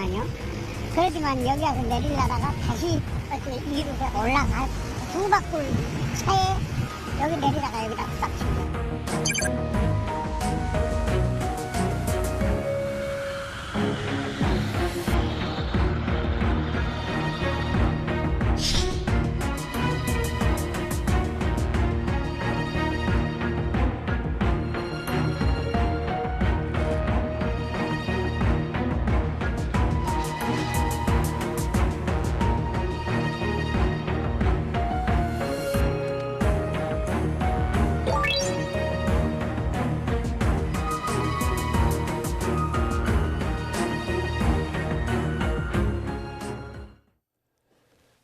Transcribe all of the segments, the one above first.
있었거든요. 그러지만 여기 와서 내리려다가 다시 어떻게 위로 올라가 두 바퀴 차에 여기 내리다가 여기다 딱 친 거예요.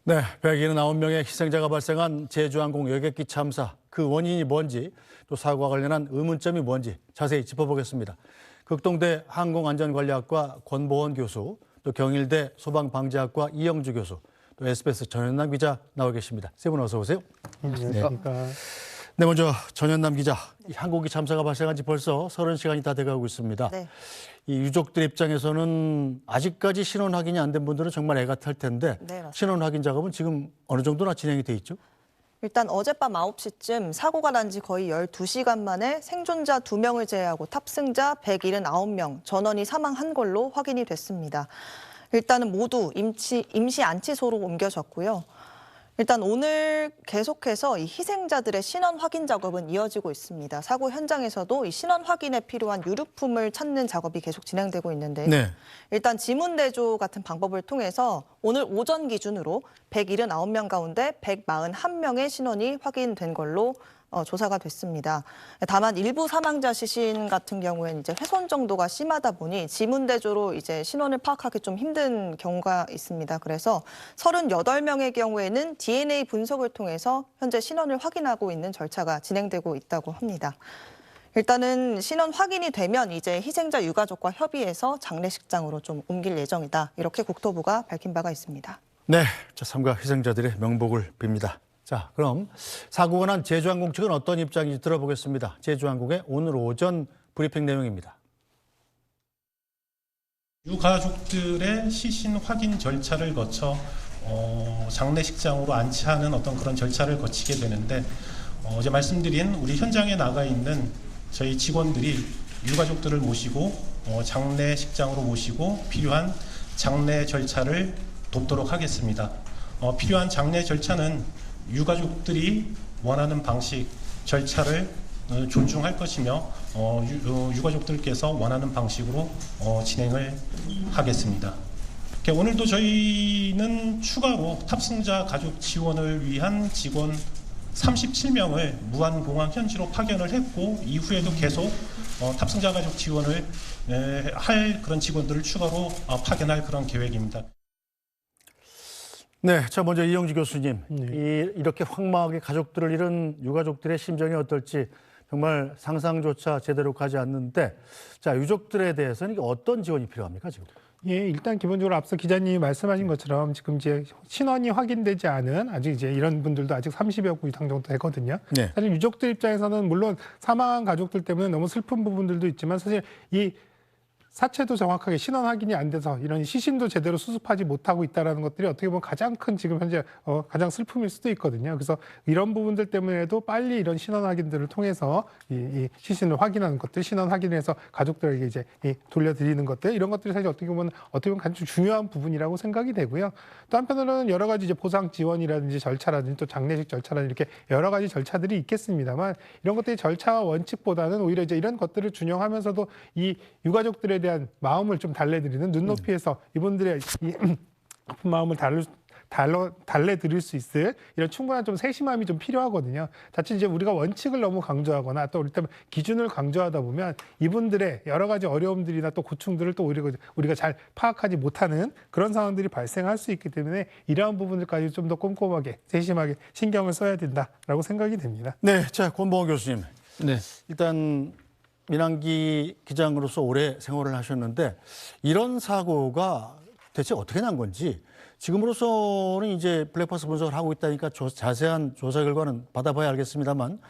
네, 179명의 희생자가 발생한 제주항공 여객기 참사, 그 원인이 뭔지, 또 사고와 관련한 의문점이 뭔지 자세히 짚어보겠습니다. 극동대 항공안전관리학과 권보원 교수, 또 경일대 소방방재학과 이영주 교수, 또 SBS 전현남 기자 나와 계십니다. 세 분 어서 오세요. 안녕하십니까. 네, 먼저 전현남 기자, 이 항공기 참사가 발생한 지 벌써 30시간이 다 돼가고 있습니다. 네. 이 유족들 입장에서는 아직까지 신원 확인이 안 된 분들은 정말 애가 탈 텐데 네, 맞습니다. 신원 확인 작업은 지금 어느 정도나 진행이 돼 있죠? 일단 어젯밤 9시쯤 사고가 난 지 거의 12시간 만에 생존자 2명을 제외하고 탑승자 179명, 전원이 사망한 걸로 확인이 됐습니다. 일단은 모두 임시 안치소로 옮겨졌고요. 일단 오늘 계속해서 이 희생자들의 신원 확인 작업은 이어지고 있습니다. 사고 현장에서도 이 신원 확인에 필요한 유류품을 찾는 작업이 계속 진행되고 있는데 네. 일단 지문대조 같은 방법을 통해서 오늘 오전 기준으로 179명 가운데 141명의 신원이 확인된 걸로 조사가 됐습니다. 다만 일부 사망자 시신 같은 경우에는 이제 훼손 정도가 심하다 보니 지문대조로 이제 신원을 파악하기 좀 힘든 경우가 있습니다. 그래서 38명의 경우에는 DNA 분석을 통해서 현재 신원을 확인하고 있는 절차가 진행되고 있다고 합니다. 일단은 신원 확인이 되면 이제 희생자 유가족과 협의해서 장례식장으로 좀 옮길 예정이다. 이렇게 국토부가 밝힌 바가 있습니다. 네, 자, 삼가 희생자들의 명복을 빕니다. 자, 그럼 사고가 난 제주항공 측은 어떤 입장인지 들어보겠습니다. 제주항공의 오늘 오전 브리핑 내용입니다. 유가족들의 시신 확인 절차를 거쳐 장례식장으로 안치하는 어떤 그런 절차를 거치게 되는데 어제 말씀드린 우리 현장에 나가 있는 저희 직원들이 유가족들을 모시고 장례식장으로 모시고 필요한 장례 절차를 돕도록 하겠습니다. 필요한 장례 절차는 유가족들이 원하는 방식, 절차를 존중할 것이며 유가족들께서 원하는 방식으로 진행을 하겠습니다. 오늘도 저희는 추가로 탑승자 가족 지원을 위한 직원 37명을 무안공항 현지로 파견을 했고 이후에도 계속 탑승자 가족 지원을 할 그런 직원들을 추가로 파견할 그런 계획입니다. 네, 자 먼저 이영주 교수님, 이렇게 황망하게 가족들을 잃은 유가족들의 심정이 어떨지 정말 상상조차 제대로 가지 않는데, 자 유족들에 대해서는 이게 어떤 지원이 필요합니까 지금? 예, 일단 기본적으로 앞서 기자님이 말씀하신 것처럼 지금 이제 신원이 확인되지 않은 아직 이제 이런 분들도 아직 30여 구 이상 정도 되거든요. 네. 사실 유족들 입장에서는 물론 사망한 가족들 때문에 너무 슬픈 부분들도 있지만 사실 이 사체도 정확하게 신원 확인이 안 돼서 이런 시신도 제대로 수습하지 못하고 있다는 것들이 어떻게 보면 가장 큰 지금 현재 가장 슬픔일 수도 있거든요. 그래서 이런 부분들 때문에도 빨리 이런 신원 확인들을 통해서 이 시신을 확인하는 것들, 신원 확인해서 가족들에게 이제 돌려드리는 것들 이런 것들이 사실 어떻게 보면 가장 중요한 부분이라고 생각이 되고요. 또 한편으로는 여러 가지 이제 보상 지원이라든지 절차라든지 또 장례식 절차라든지 이렇게 여러 가지 절차들이 있겠습니다만 이런 것들이 절차와 원칙보다는 오히려 이제 이런 것들을 준용하면서도 이 유가족들에 대한 마음을 좀 달래드리는 눈높이에서 이분들의 이 아픈 마음을 달래드릴 수 있을 이런 충분한 좀 세심함이 좀 필요하거든요. 자칫 이제 우리가 원칙을 너무 강조하거나 또 우리 때문에 기준을 강조하다 보면 이분들의 여러 가지 어려움들이나 또 고충들을 또 우리가 잘 파악하지 못하는 그런 상황들이 발생할 수 있기 때문에 이러한 부분들까지 좀 더 꼼꼼하게 세심하게 신경을 써야 된다라고 생각이 됩니다. 네, 자 권보원 교수님, 네. 일단 민항기 기장으로서 오래 생활을 하셨는데 이런 사고가 대체 어떻게 난 건지 지금으로서는 이제 블랙박스 분석을 하고 있다니까 자세한 조사 결과는 받아봐야 알겠습니다만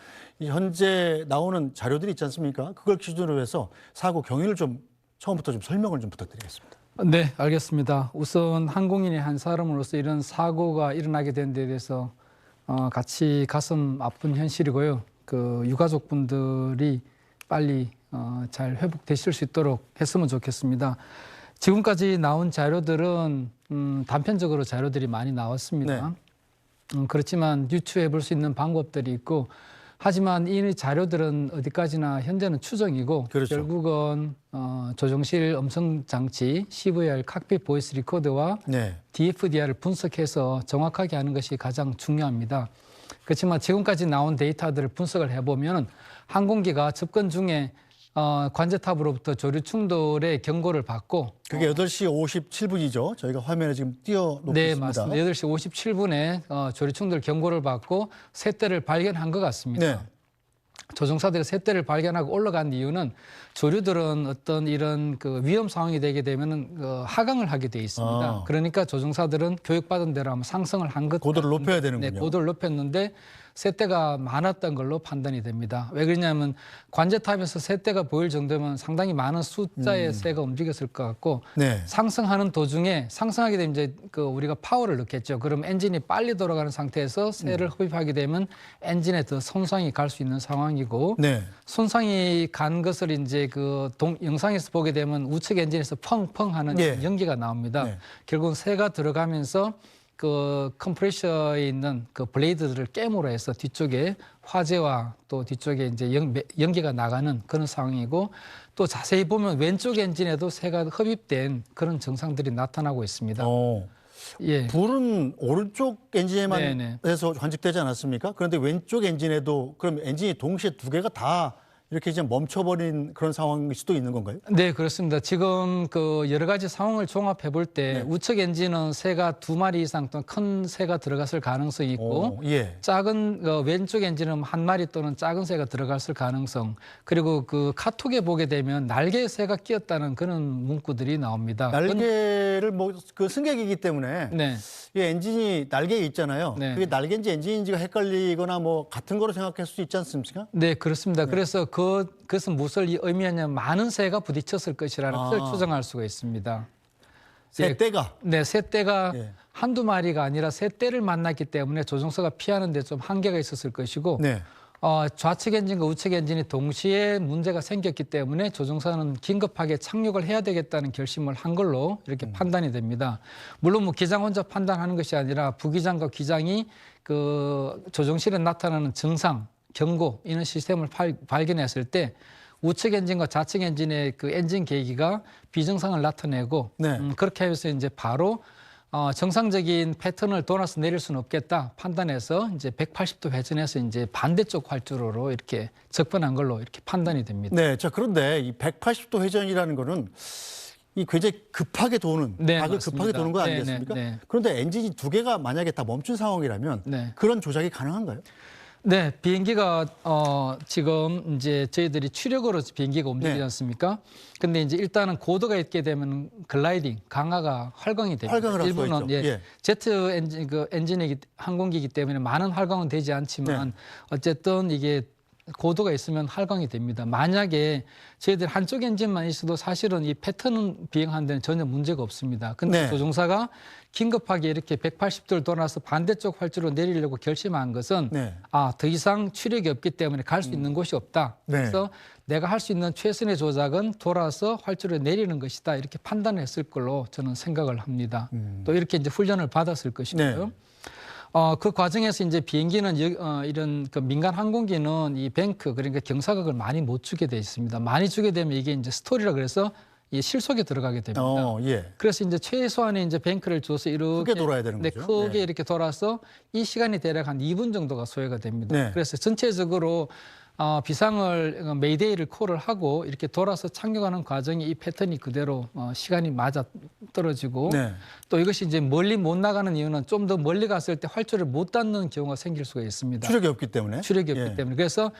현재 나오는 자료들이 있지 않습니까? 그걸 기준으로 해서 사고 경위를 좀 처음부터 좀 설명을 좀 부탁드리겠습니다. 네, 알겠습니다. 우선 항공인의 한 사람으로서 이런 사고가 일어나게 된 데 대해서 같이 가슴 아픈 현실이고요. 그 유가족분들이 빨리 잘 회복되실 수 있도록 했으면 좋겠습니다. 지금까지 나온 자료들은 단편적으로 자료들이 많이 나왔습니다. 그렇지만 유추해 볼 수 있는 방법들이 있고, 하지만 이 자료들은 어디까지나 현재는 추정이고, 그렇죠. 결국은 조종실 음성 장치, CVR 칵핏 보이스 리코더와 네. DFDR을 분석해서 정확하게 하는 것이 가장 중요합니다. 그렇지만 지금까지 나온 데이터들을 분석을 해보면 항공기가 접근 중에 관제탑으로부터 조류 충돌의 경고를 받고, 그게 8시 57분이죠. 저희가 화면에 지금 띄워놓고 네, 있습니다. 맞습니다. 8시 57분에 조류 충돌 경고를 받고 새 떼를 발견한 것 같습니다. 네. 조종사들이 새 떼를 발견하고 올라간 이유는 조류들은 어떤 이런 그 위험 상황이 되게 되면 하강을 하게 돼 있습니다. 아. 그러니까 조종사들은 교육받은 대로 한번 상승을 한 것. 고도를 높여야 되는군요. 네, 고도를 높였는데 새떼가 많았던 걸로 판단이 됩니다. 왜 그러냐면 관제탑에서 새떼가 보일 정도면 상당히 많은 숫자의 새가 움직였을 것 같고, 네. 상승하는 도중에 상승하게 되면 이제 그 우리가 파워를 넣겠죠. 그럼 엔진이 빨리 돌아가는 상태에서 새를 흡입하게 되면 엔진에 더 손상이 갈 수 있는 상황이고, 네. 손상이 간 것을 이제 그 영상에서 보게 되면 우측 엔진에서 펑펑 하는 예. 연기가 나옵니다. 네. 결국은 새가 들어가면서 그 컴프레셔에 있는 그 블레이드들을 깨물어 해서 뒤쪽에 화재와 또 뒤쪽에 이제 연기가 나가는 그런 상황이고, 또 자세히 보면 왼쪽 엔진에도 새가 흡입된 그런 증상들이 나타나고 있습니다. 예. 불은 오른쪽 엔진에만 네네. 해서 관측되지 않았습니까? 그런데 왼쪽 엔진에도 그럼 엔진이 동시에 두 개가 다 이렇게 이제 멈춰버린 그런 상황일 수도 있는 건가요? 네, 그렇습니다. 지금 그 여러 가지 상황을 종합해 볼 때 네. 우측 엔진은 새가 2마리 이상 또는 큰 새가 들어갔을 가능성이 있고, 예. 작은 왼쪽 엔진은 1마리 또는 작은 새가 들어갔을 가능성, 그리고 그 카톡에 보게 되면 날개에 새가 끼었다는 그런 문구들이 나옵니다. 날개를 뭐 그 승객이기 때문에 네. 이 엔진이 날개에 있잖아요. 네. 그게 날개인지 엔진인지가 헷갈리거나 뭐 같은 거로 생각할 수 있지 않습니까? 네, 그렇습니다. 그래서 그것은 무엇을 의미하냐면 많은 새가 부딪혔을 것이라는 것을 추정할 수가 있습니다. 새떼가. 네, 새떼가 예. 한두 마리가 아니라 새떼를 만났기 때문에 조종사가 피하는 데 좀 한계가 있었을 것이고, 네. 좌측 엔진과 우측 엔진이 동시에 문제가 생겼기 때문에 조종사는 긴급하게 착륙을 해야 되겠다는 결심을 한 걸로 이렇게 판단이 됩니다. 물론 뭐 기장 혼자 판단하는 것이 아니라 부기장과 기장이 그 조종실에 나타나는 증상, 경고 이런 시스템을 발견했을 때 우측 엔진과 좌측 엔진의 그 엔진 계기가 비정상을 나타내고, 네. 그렇게 해서 이제 바로 정상적인 패턴을 돌아서 내릴 수는 없겠다 판단해서 이제 180도 회전해서 이제 반대쪽 활주로로 이렇게 접근한 걸로 이렇게 판단이 됩니다. 네. 자, 그런데 이 180도 회전이라는 거는 이 굉장히 급하게 도는, 네, 각을 맞습니다. 급하게 도는 거 네, 아니겠습니까? 네, 네. 그런데 엔진이 두 개가 만약에 다 멈춘 상황이라면 네. 그런 조작이 가능한가요? 네, 비행기가 지금 이제 저희들이 추력으로 비행기가 움직이지 네. 않습니까? 근데 이제 일단은 고도가 있게 되면 글라이딩, 강화가 활강이 됩니다. 활강을 할 수가 일부는 있죠. 예. 제트 엔진 엔진이기 항공기이기 때문에 많은 활강은 되지 않지만 네. 어쨌든 이게 고도가 있으면 활강이 됩니다. 만약에 저희들 한쪽 엔진만 있어도 사실은 이 패턴 비행하는 데는 전혀 문제가 없습니다. 근데 네. 조종사가 긴급하게 이렇게 180도를 돌아서 반대쪽 활주로 내리려고 결심한 것은 네. 더 이상 추력이 없기 때문에 갈 수 있는 곳이 없다. 네. 그래서 내가 할 수 있는 최선의 조작은 돌아서 활주로에 내리는 것이다. 이렇게 판단했을 걸로 저는 생각을 합니다. 또 이렇게 이제 훈련을 받았을 것이고요. 네. 그 과정에서 이제 비행기는 이런 그 민간 항공기는 이 뱅크 그러니까 경사각을 많이 못 주게 돼 있습니다. 많이 주게 되면 이게 이제 스토리라 그래서 이 실속에 들어가게 됩니다. 예. 그래서 이제 최소한의 이제 뱅크를 줘서 이렇게 크게 돌아야 되는 거죠. 크게 네. 이렇게 돌아서 이 시간이 대략 한 2분 정도가 소요가 됩니다. 네. 그래서 전체적으로 비상을 메이데이를 콜을 하고 이렇게 돌아서 착륙하는 과정이 이 패턴이 그대로 시간이 맞아 떨어지고 네. 또 이것이 이제 멀리 못 나가는 이유는 좀 더 멀리 갔을 때 활주를 못 닿는 경우가 생길 수가 있습니다. 추력이 없기 때문에. 추력이 없기 예. 때문에. 그래서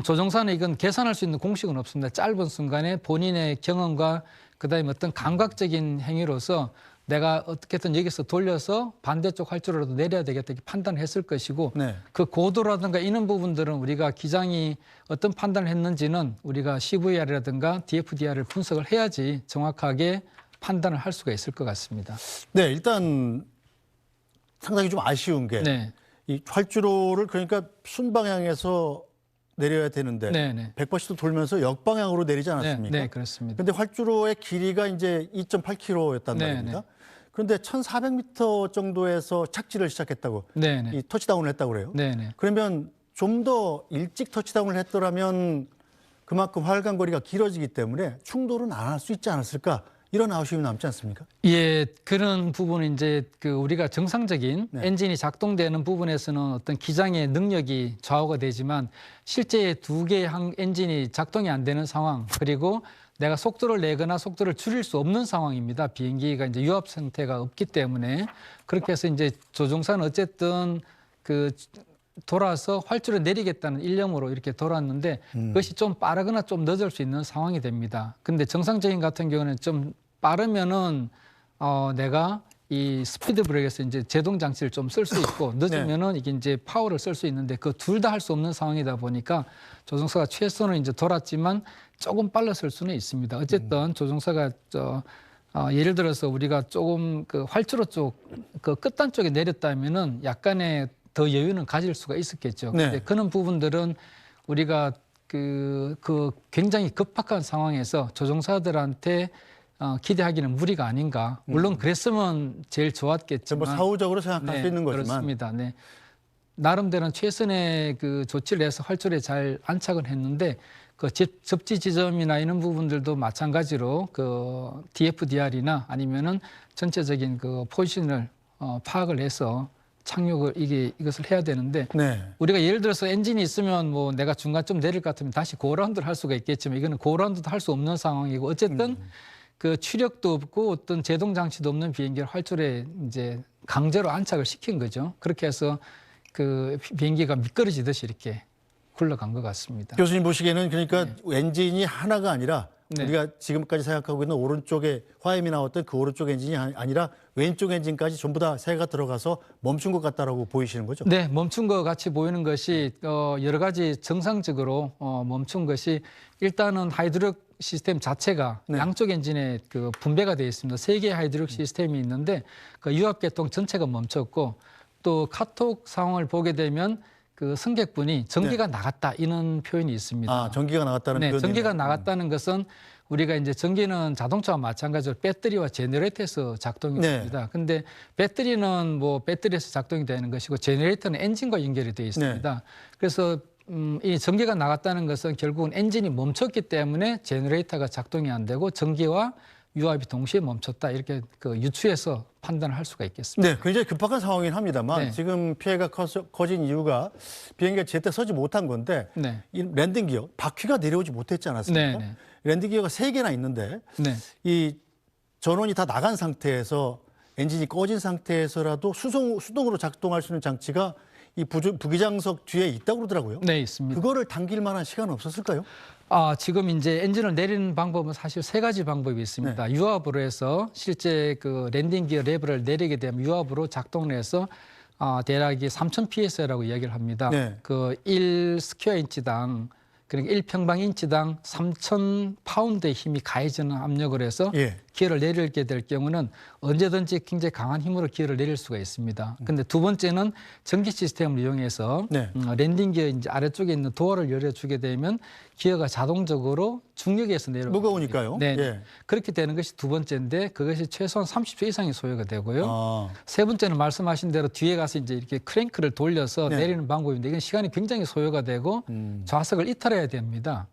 조종사는 이건 계산할 수 있는 공식은 없습니다. 짧은 순간에 본인의 경험과 그다음에 어떤 감각적인 행위로서 내가 어떻게든 여기서 돌려서 반대쪽 활주로라도 내려야 되겠다 이렇게 판단했을 것이고 네. 그 고도라든가 이런 부분들은 우리가 기장이 어떤 판단을 했는지는 우리가 CVR이라든가 DFDR을 분석을 해야지 정확하게 판단을 할 수가 있을 것 같습니다. 네, 일단 상당히 좀 아쉬운 게 네, 이 활주로를 그러니까 순방향에서 내려야 되는데 네, 네. 180도 돌면서 역방향으로 내리지 않았습니까? 네, 그렇습니다. 근데 활주로의 길이가 이제 2.8km였단 네, 말입니다. 네. 그런데 1,400m 정도에서 착지를 시작했다고 네, 네. 이 터치다운을 했다고 그래요. 네, 네. 그러면 좀 더 일찍 터치다운을 했더라면 그만큼 활강거리가 길어지기 때문에 충돌은 안 할 수 있지 않았을까? 이런 아쉬움이 남지 않습니까? 예, 그런 부분은 이제 그 우리가 정상적인 네. 엔진이 작동되는 부분에서는 어떤 기장의 능력이 좌우가 되지만 실제 두 개의 엔진이 작동이 안 되는 상황, 그리고 내가 속도를 내거나 속도를 줄일 수 없는 상황입니다. 비행기가 이제 유압 상태가 없기 때문에. 그렇게 해서 이제 조종사는 어쨌든 그 돌아서 활주로 내리겠다는 일념으로 이렇게 돌았는데 그것이 좀 빠르거나 좀 늦을 수 있는 상황이 됩니다. 근데 정상적인 같은 경우는 좀 빠르면은 내가 이 스피드 브레이크에서 이제 제동 장치를 좀 쓸 수 있고 늦으면은 이게 이제 파워를 쓸 수 있는데 그 둘 다 할 수 없는 상황이다 보니까 조종사가 최선을 이제 돌았지만 조금 빨랐을 수는 있습니다. 어쨌든 조종사가 예를 들어서 우리가 조금 그 활주로 쪽 그 끝단 쪽에 내렸다면은 약간의 더 여유는 가질 수가 있었겠죠. 네. 근데 그런 부분들은 우리가 그 굉장히 급박한 상황에서 조종사들한테 기대하기는 무리가 아닌가. 물론 그랬으면 제일 좋았겠지만. 뭐 사후적으로 생각할 수 있는 거지만. 그렇습니다. 네. 나름대로는 최선의 그 조치를 해서 활주로에 잘 안착을 했는데 그 접지 지점이나 이런 부분들도 마찬가지로 그 DFDR이나 아니면은 전체적인 그 포지션을 파악을 해서 착륙을 이것을 해야 되는데 네. 우리가 예를 들어서 엔진이 있으면 뭐 내가 중간쯤 내릴 것 같으면 다시 고라운드를 할 수가 있겠지만 이거는 고라운드도 할 수 없는 상황이고 어쨌든 그 추력도 없고 어떤 제동 장치도 없는 비행기를 활주로에 이제 강제로 안착을 시킨 거죠. 그렇게 해서 그 비행기가 미끄러지듯이 이렇게 굴러간 것 같습니다. 교수님 보시기에는 그러니까 엔진이 하나가 아니라 네. 우리가 지금까지 생각하고 있는 오른쪽에 화염이 나왔던 그 오른쪽 엔진이 아니라 왼쪽 엔진까지 전부 다 새가 들어가서 멈춘 것 같다라고 보이시는 거죠? 네, 멈춘 것 같이 보이는 것이 여러 가지 정상적으로 멈춘 것이 일단은 하이드록 시스템 자체가 네. 양쪽 엔진에 그 분배가 되어 있습니다. 3개의 하이드록 시스템이 있는데 그 유압계통 전체가 멈췄고 또 카톡 상황을 보게 되면 그 승객분이 전기가 나갔다 이런 표현이 있습니다. 아, 전기가 나갔다는 네, 표현이네요. 전기가 나갔다는 것은 우리가 이제 전기는 자동차와 마찬가지로 배터리와 제너레이터에서 작동이 네. 됩니다. 근데 배터리는 뭐 배터리에서 작동이 되는 것이고 제너레이터는 엔진과 연결이 되어 있습니다. 그래서 이 전기가 나갔다는 것은 결국은 엔진이 멈췄기 때문에 제너레이터가 작동이 안 되고 전기와 유압이 동시에 멈췄다 이렇게 그 유추해서 판단을 할 수가 있겠습니다. 네, 굉장히 급박한 상황이긴 합니다만 네. 지금 피해가 커진 이유가 비행기가 제때 서지 못한 건데 네. 이 랜딩 기어 바퀴가 내려오지 못했지 않았습니까? 네, 네. 랜딩 기어가 3개나 있는데 네. 이 전원이 다 나간 상태에서 엔진이 꺼진 상태에서라도 수동으로 작동할 수 있는 장치가 이 부기장석 뒤에 있다고 그러더라고요. 네, 있습니다. 그거를 당길 만한 시간은 없었을까요? 지금 이제 엔진을 내리는 방법은 사실 3가지 방법이 있습니다. 유압으로 해서 실제 그 랜딩 기어 레버를 내리게 되면 유압으로 작동을 해서 대략 3,000 ps라고 이야기를 합니다. 네. 그 1 스퀘어 인치당 그러니까 1평방인치당 3,000파운드의 힘이 가해지는 압력을 해서 예. 기어를 내리게 될 경우는 언제든지 굉장히 강한 힘으로 기어를 내릴 수가 있습니다. 근데 두 번째는 전기 시스템을 이용해서 네. 랜딩 기어 이제 아래쪽에 있는 도어를 열어주게 되면 기어가 자동적으로 중력에서 내려옵니다. 무거우니까요. 네. 예. 그렇게 되는 것이 두 번째인데 그것이 최소한 30초 이상이 소요가 되고요. 아, 세 번째는 말씀하신 대로 뒤에 가서 이제 이렇게 크랭크를 돌려서 네. 내리는 방법인데 이건 시간이 굉장히 소요가 되고 좌석을 이탈해야 됩니다.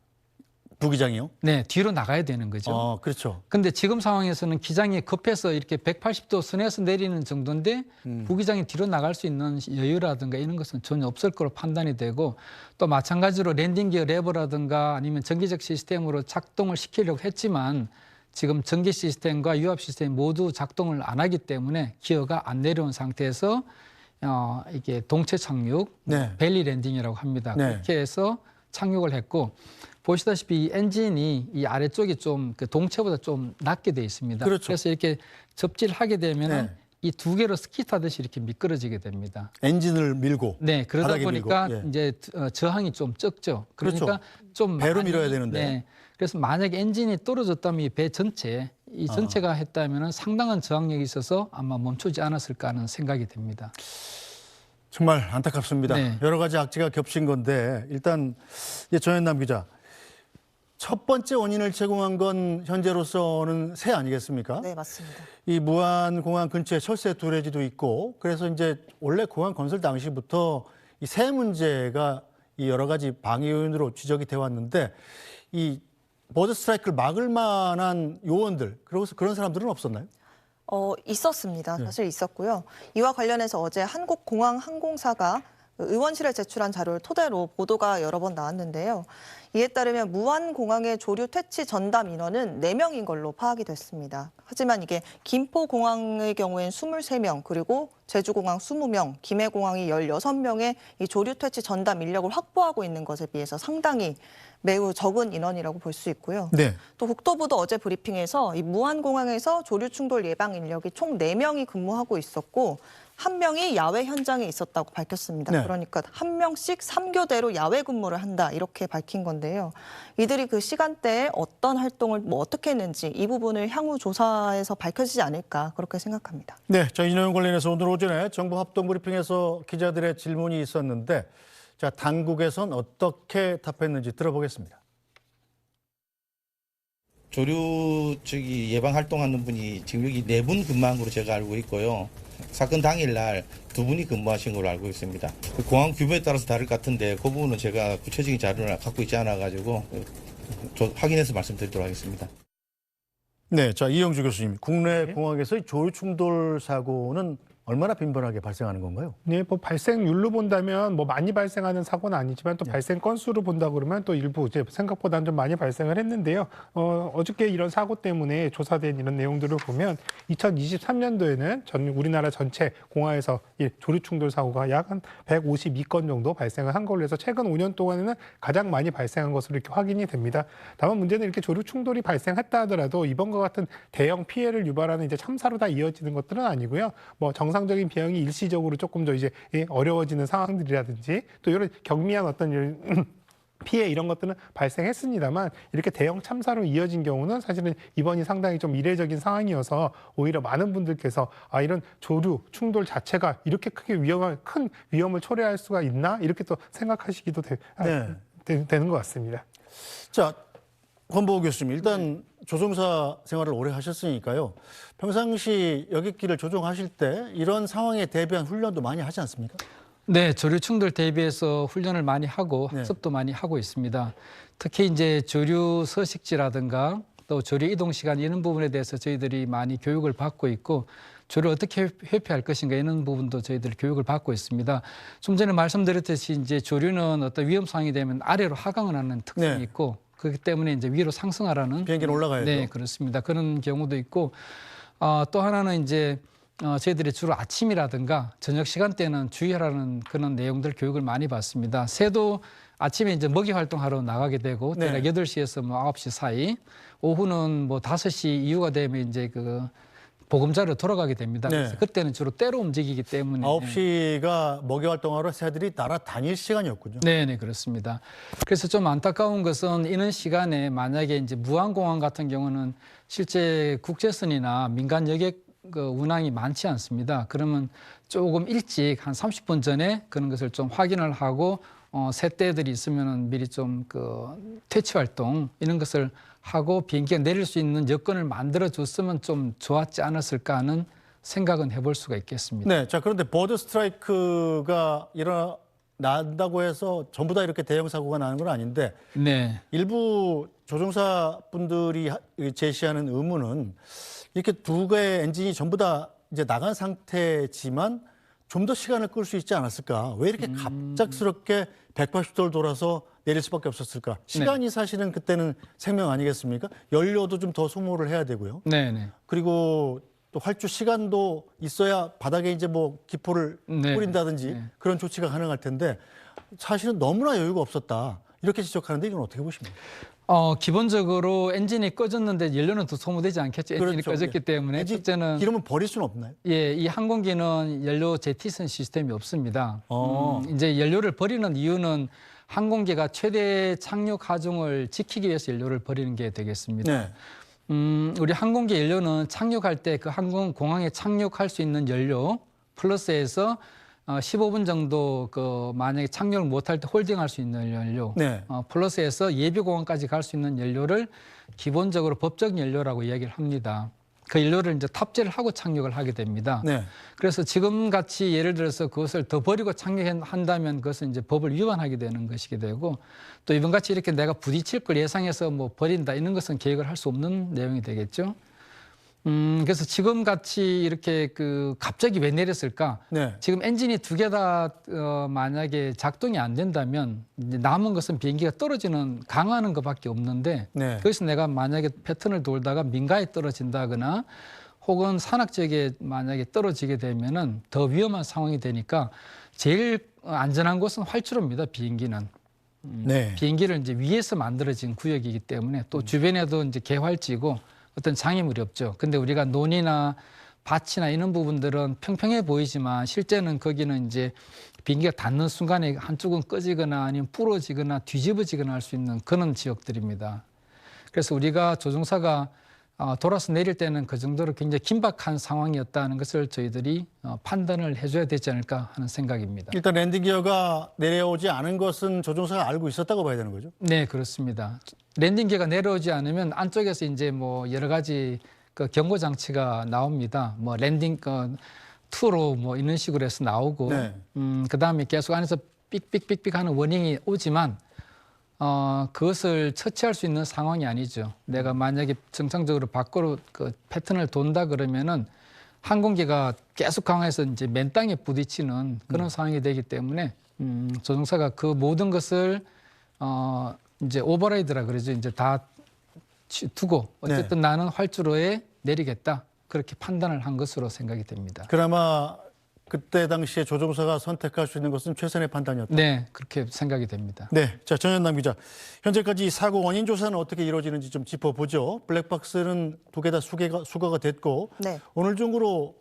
부기장이요? 네, 뒤로 나가야 되는 거죠. 그렇죠. 근데 지금 상황에서는 기장이 급해서 이렇게 180도 선에서 내리는 정도인데 부기장이 뒤로 나갈 수 있는 여유라든가 이런 것은 전혀 없을 거로 판단이 되고 또 마찬가지로 랜딩 기어 레버라든가 아니면 전기적 시스템으로 작동을 시키려고 했지만 지금 전기 시스템과 유압 시스템 모두 작동을 안 하기 때문에 기어가 안 내려온 상태에서 이게 동체 착륙, 네. 벨리 랜딩이라고 합니다. 네. 그렇게 해서 착륙을 했고 보시다시피 이 엔진이 이 아래쪽이 좀 그 동체보다 좀 낮게 돼 있습니다. 그렇죠. 그래서 이렇게 접지를 하게 되면 네. 이 두 개로 스키 타듯이 이렇게 미끄러지게 됩니다. 엔진을 밀고. 네, 그러다 바닥에 보니까 밀고, 예. 이제 저항이 좀 적죠. 그러니까 그렇죠. 좀 배로 많이, 밀어야 되는데. 네, 그래서 만약에 엔진이 떨어졌다면 이 배 전체, 이 전체가 했다면 상당한 저항력이 있어서 아마 멈추지 않았을까 하는 생각이 듭니다. 정말 안타깝습니다. 네. 여러 가지 악재가 겹친 건데 일단 전현남 기자, 첫 번째 원인을 제공한 건 현재로서는 새 아니겠습니까? 네, 맞습니다. 이 무안공항 근처에 철새 두레지도 있고 그래서 이제 원래 공항 건설 당시부터 이 새 문제가 이 여러 가지 방해 요인으로 지적이 돼 왔는데 이 버드 스트라이크를 막을 만한 요원들 그런 사람들은 없었나요? 있었습니다. 사실 있었고요. 이와 관련해서 어제 한국공항항공사가 의원실에 제출한 자료를 토대로 보도가 여러 번 나왔는데요. 이에 따르면 무안공항의 조류 퇴치 전담 인원은 4명인 걸로 파악이 됐습니다. 하지만 이게 김포공항의 경우엔 23명, 그리고 제주공항 20명, 김해공항이 16명의 이 조류 퇴치 전담 인력을 확보하고 있는 것에 비해서 상당히 매우 적은 인원이라고 볼 수 있고요. 네. 또 국토부도 어제 브리핑에서 이 무안공항에서 조류 충돌 예방 인력이 총 4명이 근무하고 있었고 1명이 야외 현장에 있었다고 밝혔습니다. 네. 그러니까 1명씩 3교대로 야외 근무를 한다 이렇게 밝힌 건데요. 이들이 그 시간대에 어떤 활동을 어떻게 했는지 이 부분을 향후 조사에서 밝혀지지 않을까 그렇게 생각합니다. 네, 이 내용 관련해서 오늘 오전에 정부 합동 브리핑에서 기자들의 질문이 있었는데 자, 당국에선 어떻게 답했는지 들어보겠습니다. 조류 예방 활동하는 분이 지금 여기 4분 근무한 걸로 제가 알고 있고요. 사건 당일날 2분이 근무하신 걸로 알고 있습니다. 공항 규모에 따라서 다를 것 같은데 그 부분은 제가 구체적인 자료를 갖고 있지 않아가지고 확인해서 말씀드리도록 하겠습니다. 네, 자 이영주 교수님, 국내 공항에서의 조류 충돌 사고는 얼마나 빈번하게 발생하는 건가요? 네, 뭐 발생률로 본다면 뭐 많이 발생하는 사고는 아니지만 또 발생 건수로 본다 그러면 또 일부 이제 생각보다는 좀 많이 발생을 했는데요. 어저께 이런 사고 때문에 조사된 이런 내용들을 보면 2023년도에는 우리나라 전체 공항에서 이 조류 충돌 사고가 약 한 152건 정도 발생을 한 걸로 해서 최근 5년 동안에는 가장 많이 발생한 것으로 이렇게 확인이 됩니다. 다만 문제는 이렇게 조류 충돌이 발생했다 하더라도 이번과 같은 대형 피해를 유발하는 이제 참사로 다 이어지는 것들은 아니고요. 뭐 정상적인 비행이 일시적으로 조금 더 이제 어려워지는 상황들이라든지 또 이런 경미한 어떤 피해 이런 것들은 발생했습니다만 이렇게 대형 참사로 이어진 경우는 사실은 이번이 상당히 좀 이례적인 상황이어서 오히려 많은 분들께서 이런 조류 충돌 자체가 이렇게 큰 위험을 초래할 수가 있나 이렇게 또 생각하시기도 되는 것 같습니다. 자, 권보우 교수님, 일단 조종사 생활을 오래 하셨으니까요. 평상시 여객기를 조종하실 때 이런 상황에 대비한 훈련도 많이 하지 않습니까? 네, 조류 충돌 대비해서 훈련을 많이 하고 학습도 많이 하고 있습니다. 특히 이제 조류 서식지라든가 또 조류 이동 시간 이런 부분에 대해서 저희들이 많이 교육을 받고 있고 조류를 어떻게 회피할 것인가 이런 부분도 저희들이 교육을 받고 있습니다. 좀 전에 말씀드렸듯이 이제 조류는 어떤 위험 상황이 되면 아래로 하강을 하는 특성이 있고 그렇기 때문에 이제 위로 상승하라는 비행기는 올라가야죠. 네, 그렇습니다. 그런 경우도 있고 또 하나는 이제 저희들이 주로 아침이라든가 저녁 시간대는 주의하라는 그런 내용들 교육을 많이 받습니다. 새도 아침에 이제 먹이 활동하러 나가게 되고 대략 8시에서 뭐 9시 사이, 오후는 뭐 5시 이후가 되면 이제 그 보금자리로 돌아가게 됩니다. 그래서 그때는 주로 때로 움직이기 때문에 9시가 먹이 활동하러 새들이 날아다닐 시간이었군요. 네, 그렇습니다. 그래서 좀 안타까운 것은 이런 시간에 만약에 이제 무안공항 같은 경우는 실제 국제선이나 민간 여객 운항이 많지 않습니다. 그러면 조금 일찍 한 30분 전에 그런 것을 좀 확인을 하고 새떼들이 있으면은 미리 좀 퇴치 활동 이런 것을 하고 비행기가 내릴 수 있는 여건을 만들어 줬으면 좀 좋았지 않았을까 하는 생각은 해볼 수가 있겠습니다. 네, 자 그런데 버드 스트라이크가 일어난다고 해서 전부 다 이렇게 대형 사고가 나는 건 아닌데 일부 조종사 분들이 제시하는 의문은 이렇게 두 개의 엔진이 전부 다 이제 나간 상태지만 좀 더 시간을 끌 수 있지 않았을까? 왜 이렇게 갑작스럽게 180도를 돌아서 내릴 수밖에 없었을까? 시간이 사실은 그때는 생명 아니겠습니까? 연료도 좀 더 소모를 해야 되고요. 그리고 또 활주 시간도 있어야 바닥에 이제 뭐 기포를 뿌린다든지 그런 조치가 가능할 텐데 사실은 너무나 여유가 없었다. 이렇게 지적하는데 이건 어떻게 보십니까? 기본적으로 엔진이 꺼졌는데 연료는 더 소모되지 않겠죠. 엔진이 꺼졌기 때문에. 첫째는 기름은 버릴 수는 없나요? 예, 이 항공기는 연료 제티선 시스템이 없습니다. 이제 연료를 버리는 이유는 항공기가 최대 착륙 하중을 지키기 위해서 연료를 버리는 게 되겠습니다. 네. 우리 항공기 연료는 착륙할 때 그 항공공항에 착륙할 수 있는 연료 플러스해서 15분 정도 그 만약에 착륙을 못할 때 홀딩할 수 있는 연료 네. 플러스해서 예비공항까지 갈 수 있는 연료를 기본적으로 법적 연료라고 이야기를 합니다. 그 연료를 이제 탑재를 하고 착륙을 하게 됩니다. 네. 그래서 지금 같이 예를 들어서 그것을 더 버리고 착륙한다면 그것은 이제 법을 위반하게 되는 것이게 되고 또 이번 같이 이렇게 내가 부딪힐 걸 예상해서 뭐 버린다 이런 것은 계획을 할 수 없는 내용이 되겠죠. 그래서 지금 같이 이렇게 그 갑자기 왜 내렸을까? 네. 지금 엔진이 두 개 다 만약에 작동이 안 된다면 이제 남은 것은 비행기가 떨어지는 강하는 것밖에 없는데 네. 그래서 내가 만약에 패턴을 돌다가 민가에 떨어진다거나 혹은 산악 지역에 만약에 떨어지게 되면은 더 위험한 상황이 되니까 제일 안전한 곳은 활주로입니다. 비행기는. 네. 비행기를 이제 위에서 만들어진 구역이기 때문에 또 주변에도 이제 개활지고 어떤 장애물이 없죠. 근데 우리가 논이나 밭이나 이런 부분들은 평평해 보이지만 실제는 거기는 이제 비행기가 닿는 순간에 한쪽은 꺼지거나 아니면 부러지거나 뒤집어지거나 할 수 있는 그런 지역들입니다. 그래서 우리가 조종사가 돌아서 내릴 때는 그 정도로 굉장히 긴박한 상황이었다는 것을 저희들이 판단을 해줘야 되지 않을까 하는 생각입니다. 일단 랜딩 기어가 내려오지 않은 것은 조종사가 알고 있었다고 봐야 되는 거죠? 네, 그렇습니다. 랜딩 기어가 내려오지 않으면 안쪽에서 이제 뭐 여러 가지 그 경고 장치가 나옵니다. 뭐 랜딩 투로 뭐 이런 식으로 해서 나오고, 네. 그다음에 계속 안에서 삑삑삑삑 하는 워닝이 오지만 그것을 처치할 수 있는 상황이 아니죠. 내가 만약에 정상적으로 밖으로 그 패턴을 돈다 그러면은 항공기가 계속 강화해서 이제 맨 땅에 부딪히는 그런 상황이 되기 때문에 조종사가 그 모든 것을 이제 오버라이드라 그러죠. 이제 다 두고 어쨌든 나는 활주로에 내리겠다. 그렇게 판단을 한 것으로 생각이 됩니다. 그나마 그때 당시에 조종사가 선택할 수 있는 것은 최선의 판단이었다. 네, 그렇게 생각이 됩니다. 네, 자 전현남 기자. 현재까지 사고 원인 조사는 어떻게 이루어지는지 좀 짚어보죠. 블랙박스는 두 개 다 수거가 됐고 네. 오늘 중으로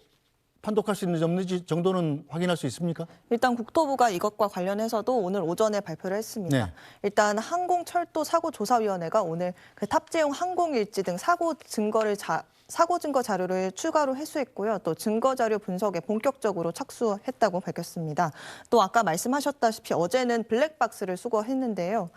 판독할 수 있는지 없는지 정도는 확인할 수 있습니까? 일단 국토부가 이것과 관련해서도 오늘 오전에 발표를 했습니다. 네. 일단 항공철도사고조사위원회가 오늘 그 탑재용 항공일지 등 사고 증거 자료를 추가로 회수했고요. 또 증거 자료 분석에 본격적으로 착수했다고 밝혔습니다. 또 아까 말씀하셨다시피 어제는 블랙박스를 수거했는데요.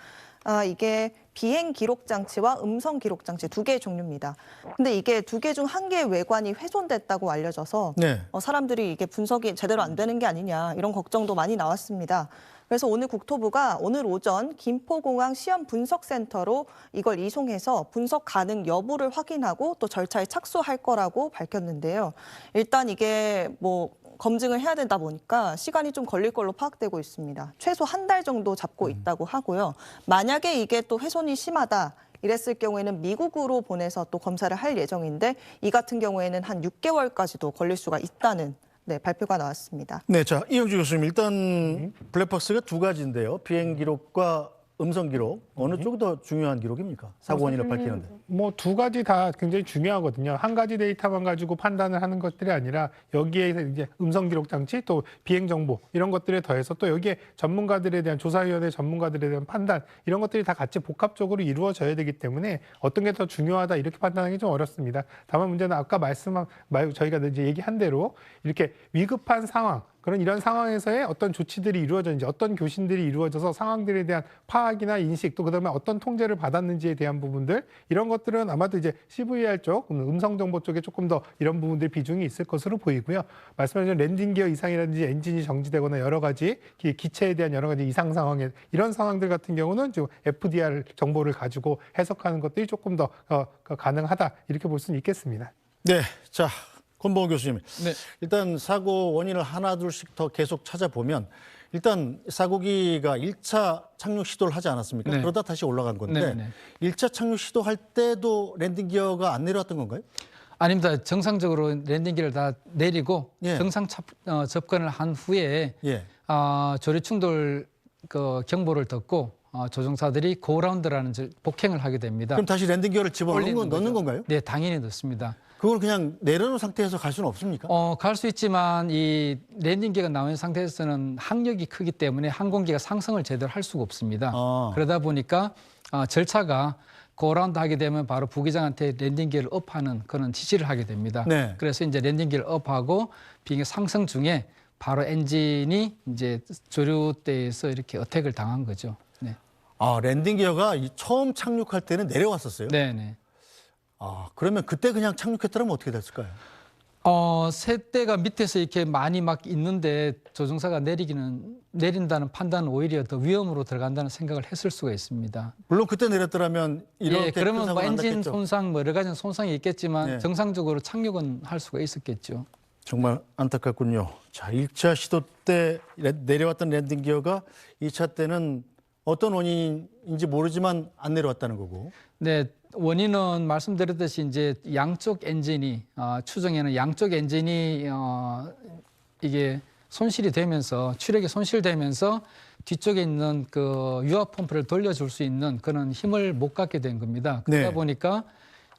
이게 비행 기록 장치와 음성 기록 장치 두 개의 종류입니다. 근데 이게 두 개 중 한 개의 외관이 훼손됐다고 알려져서 네. 사람들이 이게 분석이 제대로 안 되는 게 아니냐 이런 걱정도 많이 나왔습니다. 그래서 오늘 국토부가 오늘 오전 김포공항 시험분석센터로 이걸 이송해서 분석 가능 여부를 확인하고 또 절차에 착수할 거라고 밝혔는데요. 일단 이게 뭐 검증을 해야 되다 보니까 시간이 좀 걸릴 걸로 파악되고 있습니다. 최소 한 달 정도 잡고 있다고 하고요. 만약에 이게 또 훼손이 심하다. 이랬을 경우에는 미국으로 보내서 또 검사를 할 예정인데 이 같은 경우에는 한 6개월까지도 걸릴 수가 있다는 발표가 나왔습니다. 네, 자 이영주 교수님 일단 블랙박스가 두 가지인데요. 비행 기록과 음성 기록 어느 쪽이 더 중요한 기록입니까? 사고 원인을 밝히는데. 뭐 두 가지 다 굉장히 중요하거든요. 한 가지 데이터만 가지고 판단을 하는 것들이 아니라 여기에 이제 음성 기록 장치 또 비행 정보 이런 것들에 더해서 또 여기에 전문가들에 대한 조사위원회 전문가들에 대한 판단 이런 것들이 다 같이 복합적으로 이루어져야 되기 때문에 어떤 게 더 중요하다 이렇게 판단하기 좀 어렵습니다. 다만 문제는 아까 저희가 이제 얘기한 대로 이렇게 위급한 상황 그런 이런 상황에서의 어떤 조치들이 이루어졌는지 어떤 교신들이 이루어져서 상황들에 대한 파악이나 인식 또 그다음에 어떤 통제를 받았는지에 대한 부분들 이런 것들은 아마도 이제 CVR 쪽 음성 정보 쪽에 조금 더 이런 부분들 비중이 있을 것으로 보이고요. 말씀하신 랜딩 기어 이상이라든지 엔진이 정지되거나 여러 가지 기체에 대한 여러 가지 이상 상황에 이런 상황들 같은 경우는 지금 FDR 정보를 가지고 해석하는 것들이 조금 더 가능하다 이렇게 볼 수는 있겠습니다. 네, 자. 권봉호 교수님, 네. 일단 사고 원인을 하나 둘씩 더 계속 찾아보면 일단 사고기가 1차 착륙 시도를 하지 않았습니까? 네. 그러다 다시 올라간 건데 네. 1차 착륙 시도할 때도 랜딩 기어가 안 내려왔던 건가요? 아닙니다. 정상적으로 랜딩 기를 다 내리고 예. 정상 접근을 한 후에 예. 조류 충돌 경보를 듣고 조종사들이 고라운드라는 복행을 하게 됩니다. 그럼 다시 랜딩 기어를 집어넣는 올리는 넣는 거죠. 건가요? 네, 당연히 넣습니다. 그걸 그냥 내려놓은 상태에서 갈 수는 없습니까? 갈 수 있지만 이 랜딩기가 나온 상태에서는 항력이 크기 때문에 항공기가 상승을 제대로 할 수가 없습니다. 그러다 보니까 절차가 고라운드 하게 되면 바로 부기장한테 랜딩기를 업하는 그런 지시를 하게 됩니다. 네. 그래서 이제 랜딩기를 업하고 비행기 상승 중에 바로 엔진이 이제 조류대에서 이렇게 어택을 당한 거죠. 네. 랜딩 기어가 처음 착륙할 때는 내려왔었어요? 네네. 그러면 그때 그냥 착륙했더라면 어떻게 됐을까요? 새대가 밑에서 이렇게 많이 막 있는데 조종사가 내린다는 판단은 오히려 더 위험으로 들어간다는 생각을 했을 수가 있습니다. 물론 그때 내렸더라면 이렇게 그러면 뭐 사고는 안 엔진 났겠죠. 손상, 뭐 여러 가지 손상이 있겠지만 네. 정상적으로 착륙은 할 수가 있었겠죠. 정말 안타깝군요. 자, 1차 시도 때 내려왔던 랜딩 기어가 2차 때는 어떤 원인인지 모르지만 안 내려왔다는 거고. 네, 원인은 말씀드렸듯이 이제 양쪽 엔진이 추정에는 양쪽 엔진이 이게 손실이 되면서 추력이 손실되면서 뒤쪽에 있는 그 유압 펌프를 돌려줄 수 있는 그런 힘을 못 갖게 된 겁니다. 그러다 네. 보니까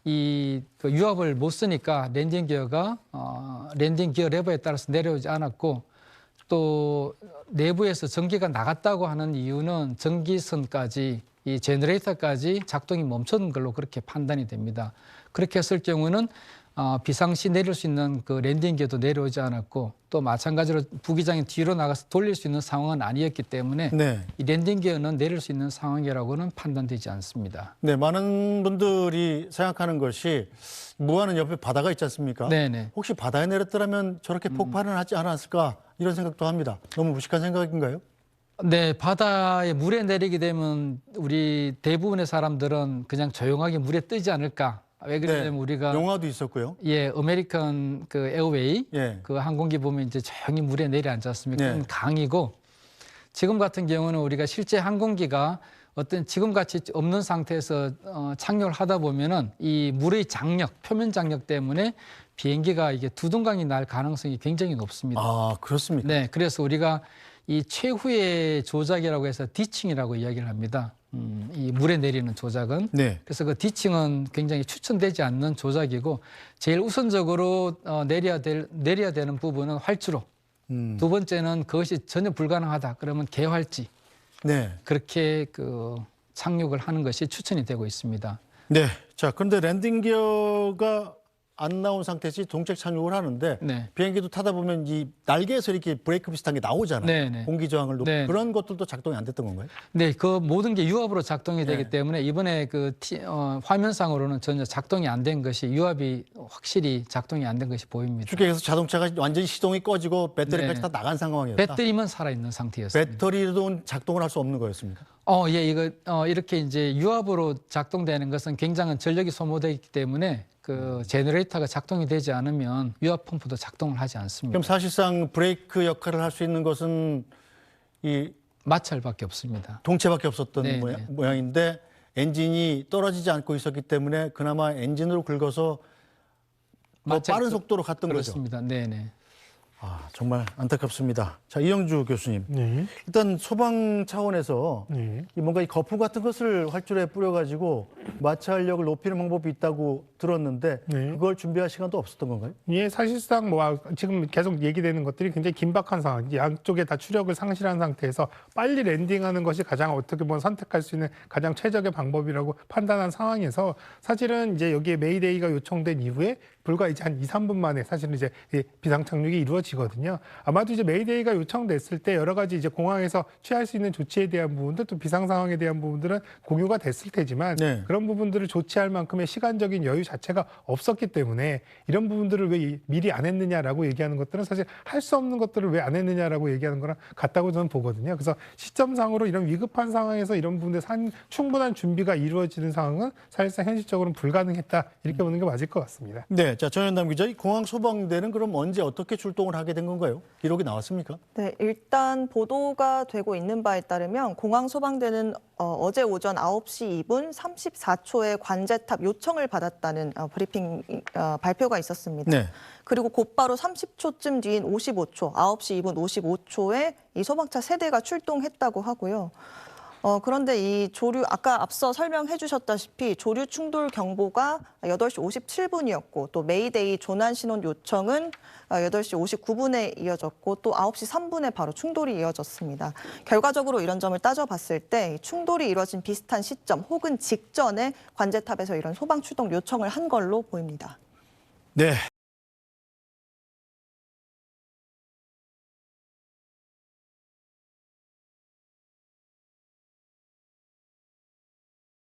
이 그 유압을 못 쓰니까 랜딩 기어가 랜딩 기어 레버에 따라서 내려오지 않았고 또 내부에서 전기가 나갔다고 하는 이유는 전기선까지 이 제너레이터까지 작동이 멈춘 걸로 그렇게 판단이 됩니다. 그렇게 했을 경우는 비상시 내릴 수 있는 그 랜딩 기어도 내려오지 않았고 또 마찬가지로 부기장이 뒤로 나가서 돌릴 수 있는 상황은 아니었기 때문에 네. 이 랜딩 기어는 내릴 수 있는 상황이라고는 판단되지 않습니다. 네, 많은 분들이 생각하는 것이 무안은 옆에 바다가 있지 않습니까? 네네. 혹시 바다에 내렸더라면 저렇게 폭발은 하지 않았을까 이런 생각도 합니다. 너무 무식한 생각인가요? 네, 바다에 물에 내리게 되면 우리 대부분의 사람들은 그냥 조용하게 물에 뜨지 않을까. 왜 그러냐면 우리가 영화도 있었고요. 아메리칸 그 에어웨이 예. 그 항공기 보면 이제 조용히 물에 내려앉지 않습니까? 네. 그건 강이고 지금 같은 경우는 우리가 실제 항공기가 어떤 지금같이 없는 상태에서 착륙을 하다 보면은 이 물의 장력, 표면 장력 때문에 비행기가 이게 두둥강이 날 가능성이 굉장히 높습니다. 그렇습니까? 네, 그래서 우리가 이 최후의 조작이라고 해서 디칭이라고 이야기를 합니다. 이 물에 내리는 조작은. 네. 그래서 그 디칭은 굉장히 추천되지 않는 조작이고 제일 우선적으로 내려야 되는 부분은 활주로. 두 번째는 그것이 전혀 불가능하다. 그러면 개활지. 네. 그렇게 그 착륙을 하는 것이 추천이 되고 있습니다. 네. 자, 그런데 랜딩 기어가 안 나온 상태에서 동체 착륙을 하는데 네. 비행기도 타다 보면 이 날개에서 이렇게 브레이크 비슷한 게 나오잖아요. 네네. 공기 저항을 높이 네. 그런 것들도 작동이 안 됐던 건가요? 네, 그 모든 게 유압으로 작동이 되기 네. 때문에 이번에 그 화면상으로는 전혀 작동이 안 된 것이 유압이 확실히 작동이 안 된 것이 보입니다. 주객에서 자동차가 완전히 시동이 꺼지고 배터리까지 네. 다 나간 상황이었다. 배터리만 살아 있는 상태였습니다. 배터리도 작동을 할 수 없는 거였습니까? 예, 이렇게 이제 유압으로 작동되는 것은 굉장한 전력이 소모되기 때문에 그 제너레이터가 작동이 되지 않으면 유압 펌프도 작동을 하지 않습니다. 그럼 사실상 브레이크 역할을 할 수 있는 것은 이 마찰밖에 없습니다. 동체밖에 없었던 네, 모양인데 엔진이 떨어지지 않고 있었기 때문에 그나마 엔진으로 긁어서 더 빠른 속도로 갔던 거죠. 그렇습니다. 네네. 정말 안타깝습니다. 자, 이영주 교수님. 네. 일단 소방 차원에서 네. 뭔가 이 거품 같은 것을 활주로에 뿌려가지고 마찰력을 높이는 방법이 있다고 들었는데 네. 그걸 준비할 시간도 없었던 건가요? 예, 사실상 지금 계속 얘기되는 것들이 굉장히 긴박한 상황, 양쪽에 다 추력을 상실한 상태에서 빨리 랜딩하는 것이 가장 어떻게 보면 선택할 수 있는 가장 최적의 방법이라고 판단한 상황에서 사실은 이제 여기에 메이데이가 요청된 이후에 불과 이제 한 2, 3분 만에 사실은 이제 비상 착륙이 이루어지거든요. 아마도 이제 메이데이가 요청됐을 때 여러 가지 이제 공항에서 취할 수 있는 조치에 대한 부분들 또 비상 상황에 대한 부분들은 공유가 됐을 테지만 네. 그런 부분들을 조치할 만큼의 시간적인 여유 자체가 없었기 때문에 이런 부분들을 왜 미리 안 했느냐라고 얘기하는 것들은 사실 할 수 없는 것들을 왜 안 했느냐라고 얘기하는 거랑 같다고 저는 보거든요. 그래서 시점상으로 이런 위급한 상황에서 이런 부분들 충분한 준비가 이루어지는 상황은 사실상 현실적으로는 불가능했다 이렇게 보는 게 맞을 것 같습니다. 네, 자 전현남 기자, 이 공항 소방대는 그럼 언제 어떻게 출동을 하게 된 건가요? 기록이 나왔습니까? 네, 일단 보도가 되고 있는 바에 따르면 공항 소방대는 어제 오전 9시 2분 34초에 관제탑 요청을 받았다는 브리핑 발표가 있었습니다. 네. 그리고 곧바로 30초쯤 뒤인 55초, 9시 2분 55초에 이 소방차 3대가 출동했다고 하고요. 그런데 이 조류 아까 앞서 설명해 주셨다시피 조류 충돌 경보가 8시 57분이었고 또 메이데이 조난 신원 요청은 8시 59분에 이어졌고 또 9시 3분에 바로 충돌이 이어졌습니다. 결과적으로 이런 점을 따져봤을 때 충돌이 이뤄진 비슷한 시점 혹은 직전에 관제탑에서 이런 소방 출동 요청을 한 걸로 보입니다. 네,